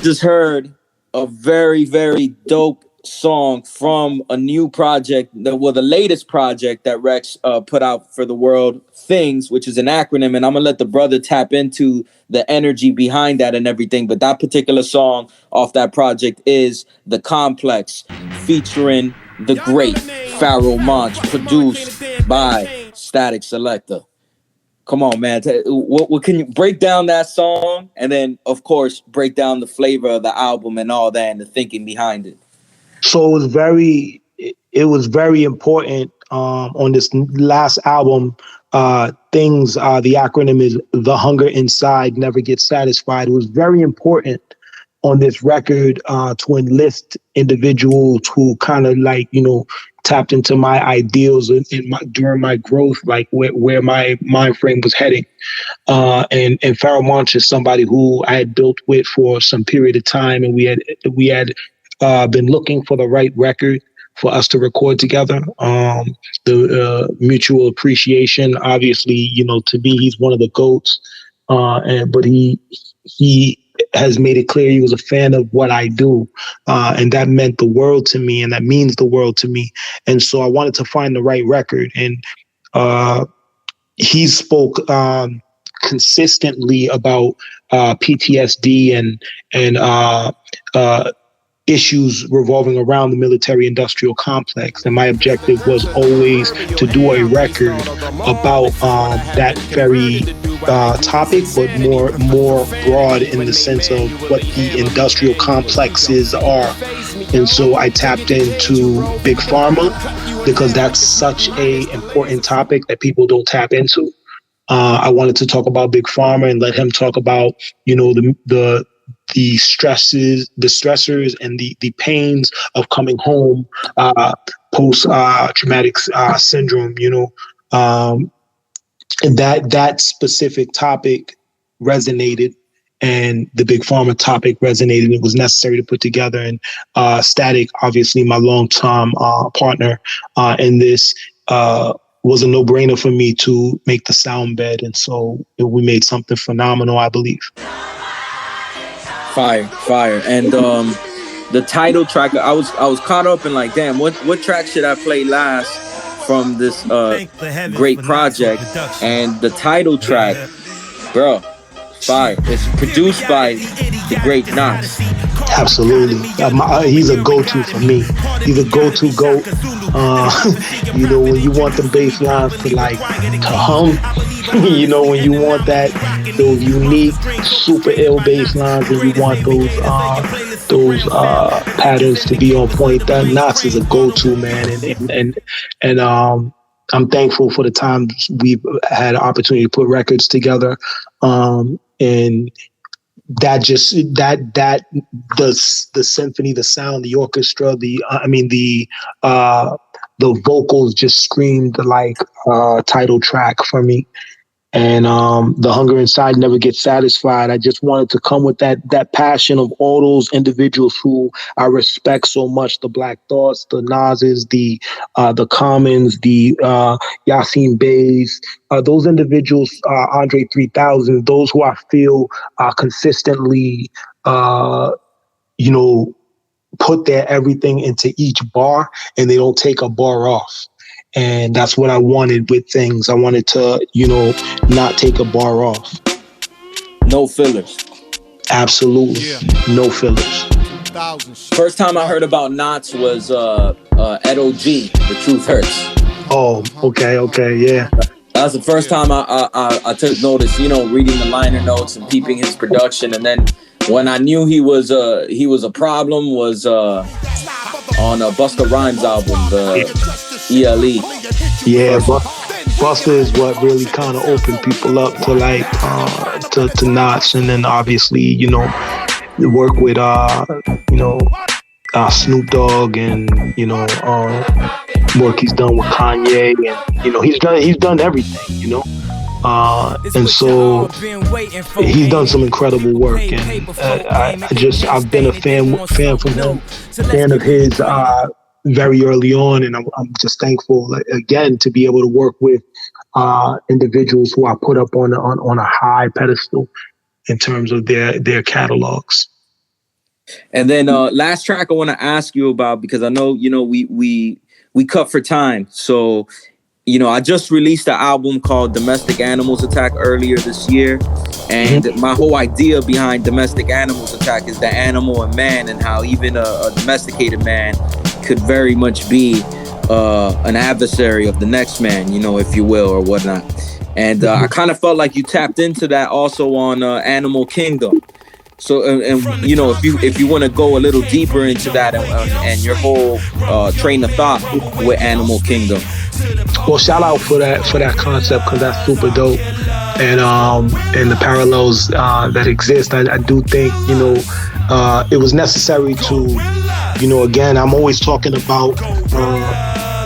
just heard a very, very dope song from a new project, the latest project that REKS put out for the world, Things, which is an acronym, and I'm gonna let the brother tap into the energy behind that and everything. But that particular song off that project is The Complex, featuring the great Pharoahe Monch, produced by Statik Selectah. Come on, man. What can you break down that song, and then of course break down the flavor of the album and all that and the thinking behind it? So it was very important on this last album. Things, the acronym is The Hunger Inside Never Gets Satisfied. It was very important on this record to enlist individuals who kind of tapped into my ideals during my growth, like where my mind frame was heading. And Pharoahe Monch is somebody who I had built with for some period of time, and we had been looking for the right record for us to record together. The mutual appreciation, obviously, to me, he's one of the GOATs. But he has made it clear he was a fan of what I do. And that meant the world to me, and that means the world to me. And so I wanted to find the right record. And he spoke consistently about PTSD and issues revolving around the military-industrial complex. And my objective was always to do a record about that very topic, but more broad in the sense of what the industrial complexes are. And so I tapped into Big Pharma because that's such a important topic that people don't tap into. I wanted to talk about Big Pharma and let him talk about, the stressors and the pains of coming home post traumatic syndrome. And that specific topic resonated, and the Big Pharma topic resonated. It was necessary to put together, and Statik, obviously my long-time partner in this, was a no-brainer for me to make the sound bed, and so we made something phenomenal, I believe. Fire. And the title track, I was caught up in like, damn, what track should I play last from this great project? And the title track, bro, fire. It's produced by the great Nottz. Absolutely. He's a go-to for me. He's a go-to GOAT. When you want the bass lines to hum, when you want those unique, super ill bass lines, and you want those patterns to be on point, that Nottz is a go-to, man. And I'm thankful for the times we've had an opportunity to put records together. And the symphony, the sound, the orchestra, the vocals just screamed like title track for me. And The Hunger Inside Never Gets Satisfied. I just wanted to come with that passion of all those individuals who I respect so much: the Black Thoughts, the Nas's, the Commons, the Yasin Beys, those individuals, Andre 3000, those who I feel consistently, put their everything into each bar, and they don't take a bar off. And that's what I wanted with Things. I wanted to, not take a bar off. No fillers. Absolutely. Yeah. No fillers. First time I heard about Nottz was at OG, The Truth Hurts. Oh, okay, yeah. That was the first time I took notice, reading the liner notes and peeping his production. And then when I knew he was a problem was on Busta Rhymes' album, the ELE. Yeah, Busta is what really kind of opened people up to to Nottz, and then obviously work with Snoop Dogg and work he's done with Kanye, and he's done everything, and so he's done some incredible work, and I've been a fan from him, fan of his very early on, and I'm just thankful again to be able to work with individuals who I put up on a high pedestal in terms of their catalogs. And then last track I want to ask you about, because I know, you know, we cut for time. So, you know, I just released an album called Domestic Animals Attack earlier this year. And my whole idea behind Domestic Animals Attack is the animal and man, and how even a domesticated man could very much be an adversary of the next man, you know, if you will, or whatnot. And I kind of felt like you tapped into that also on Animal Kingdom. So, and you know, if you want to go a little deeper into that and your whole train of thought with Animal Kingdom. Well, shout out for that concept, because that's super dope, and the parallels that exist. I do think, you know, it was necessary to, you know, again, I'm always talking about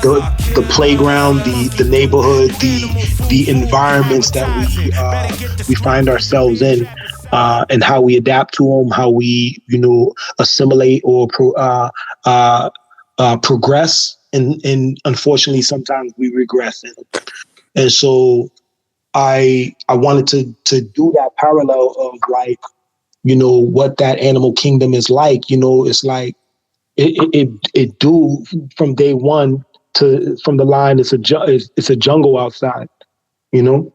the playground, the neighborhood, the environments that we find ourselves in. And how we adapt to them, how we, you know, assimilate or progress, and unfortunately sometimes we regress. And so I wanted to do that parallel of, like, you know, what that animal kingdom is like. You know, it's like it do from day one from the line. It's a jungle outside. You know.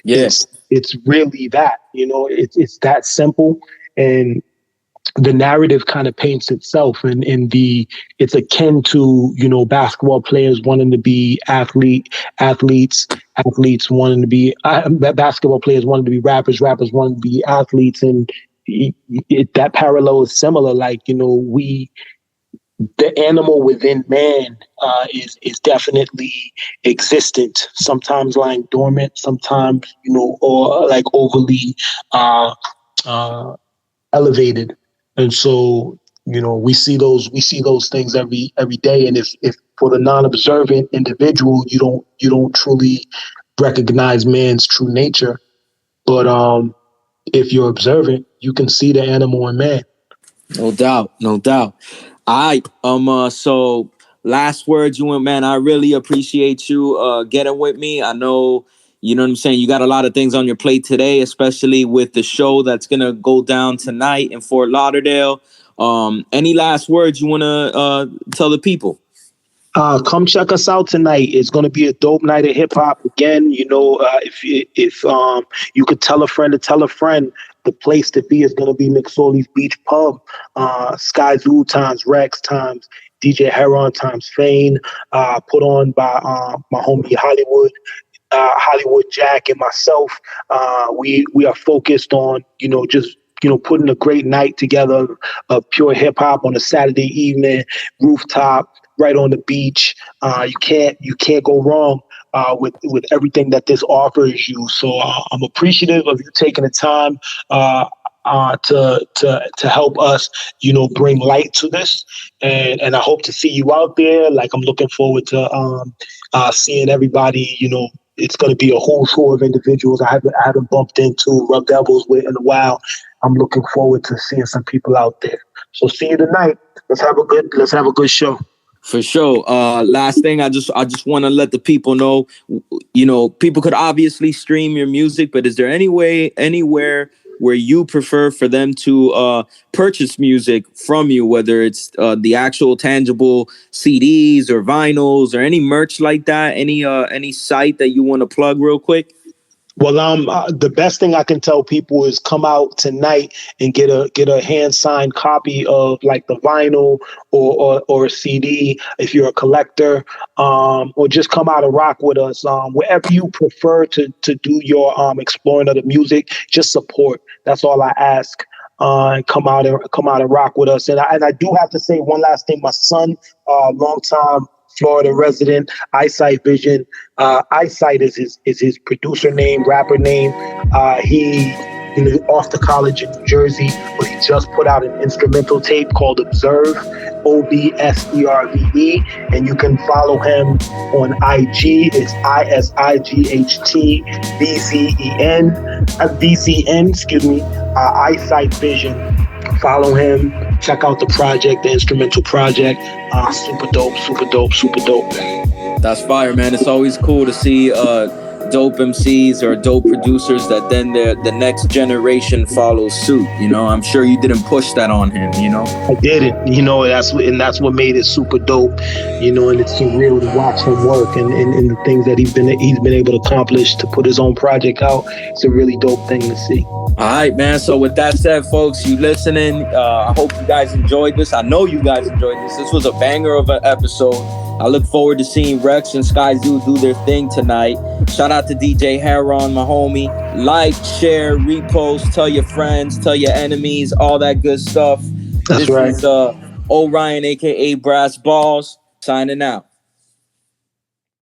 Yes. It's really that, you know, it's that simple, and the narrative kind of paints itself, and it's akin to, you know, basketball players wanting to be athletes wanting to be basketball players wanting to be rappers wanting to be athletes, and that parallel is similar. Like, you know, the animal within man is definitely existent, sometimes lying dormant, sometimes, you know, or like overly elevated. And so, you know, we see those things every day. And if for the non-observant individual, you don't truly recognize man's true nature. But if you're observant, you can see the animal in man. No doubt. All right. So last words, you went, man. I really appreciate you getting with me. I know, you know what I'm saying, you got a lot of things on your plate today, especially with the show that's gonna go down tonight in Fort Lauderdale. Any last words you wanna tell the people? Come check us out tonight. It's going to be a dope night of hip hop. Again, you know, if you could tell a friend to tell a friend, the place to be is going to be McSorley's Beach Pub. Sky Zoo times REKS times DJ Heron times Fane, put on by my homie Hollywood Jack and myself. We are focused on, you know, just, you know, putting a great night together of pure hip hop on a Saturday evening, rooftop, right on the beach. You can't go wrong with everything that this offers you. So I'm appreciative of you taking the time to help us, you know, bring light to this, and I hope to see you out there. Like, I'm looking forward to seeing everybody. You know, it's going to be a whole show of individuals I haven't bumped into, rubbed elbows with in a while. I'm looking forward to seeing some people out there. So see you tonight. Let's have a good show. For sure. Last thing, I just want to let the people know, you know, people could obviously stream your music, but is there anywhere where you prefer for them to purchase music from you, whether it's the actual tangible CDs or vinyls or any merch like that? Any site that you want to plug real quick? Well, the best thing I can tell people is come out tonight and get a hand signed copy of, like, the vinyl or a CD if you're a collector, or just come out and rock with us. Wherever you prefer to do your exploring of the music, just support. That's all I ask. And come out and rock with us. And I do have to say one last thing. My son, longtime Florida resident, Eyesight Vision. Eyesight is his producer name, rapper name. He off to college in New Jersey, but he just put out an instrumental tape called Observe, OBSERVE, and you can follow him on IG. It's ISIGHTVZEN, excuse me, Eyesight Vision. Follow him, check out the project, the instrumental project. Super dope. That's fire, man. It's always cool to see dope MCs or dope producers that then the next generation follows suit. You know, I'm sure you didn't push that on him, you know? I didn't, you know, that's what made it super dope, you know, and it's surreal to watch him work and the things that he's been able to accomplish to put his own project out. It's a really dope thing to see. All right, man. So with that said, folks, you listening, I hope you guys enjoyed this. I know you guys enjoyed this. This was a banger of an episode. I look forward to seeing REKS and Sky Zoo do their thing tonight. Shout out to DJ Heron, my homie. Like, share, repost, tell your friends, tell your enemies, all that good stuff. That's right. This is Orion, a.k.a. Brass Balls, signing out.